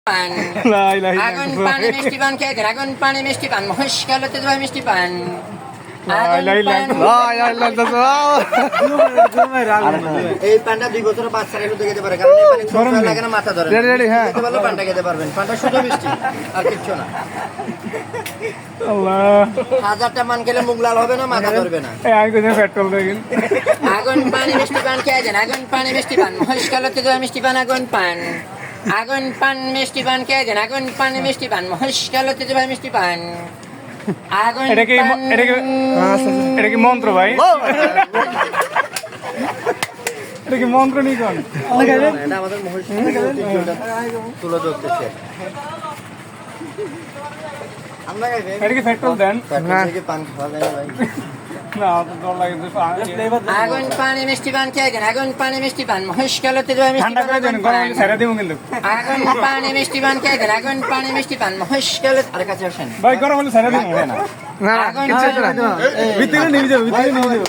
পান আগুন পানি মিষ্টি পান খেয়ে দেন আগুন পানি মিষ্টি পান মহেশ কালতে দেওয়া মিষ্টি পান এই পানটা 2 বছর বাচ্চারা শুধু খেতে পারে কারণ এই পানি ছোট লাগে না মাথা ধরে খেতে পারলে পানটা খেতে পারবেন পানটা শুধু মিষ্টি আর কিচ্ছু না আল্লাহ 1000টা মান খেলে মুখ লাল হবে না মাথা ধরবে না এই আগে কোথায় পেট্রোল দেখেন আগুন পানি মিষ্টি পান খেয়ে দেন আগুন পানি মিষ্টি পান মহেশ কালতে দেওয়া মিষ্টি পান আগুন পান মিষ্টি পান খেয়ে দেন আগুন পানি মিষ্টি পান মহেশ কালতে দেওয়া মিষ্টি পান আগুন এটা কি মন্ত্র ভাই এটা কি মন্ত্র নি কোন এটা আমাদের মহেশ তুলে ধরতেছে আমরা এটা কি পেট্রোল দেন থেকে পান খাওয়া যায় ভাই না তো ডর লাগে তো আগুন পানি মিষ্টি পান খেয়ে দেন আগুন পানি মিষ্টি পান মহেশ কালতে দেওয়া মিষ্টি ঠান্ডা করে দেন গরম ছেড়ে দিব কিন্তু আগুন পানি মিষ্টি পান খেয়ে দেন আগুন পানি মিষ্টি পান মহেশ কালতে আর কাছে আসেন ভাই গরম হলে ছেড়ে দিব আগুন ভিতরে নিয়ে যাও ভিতরে নিয়ে যাও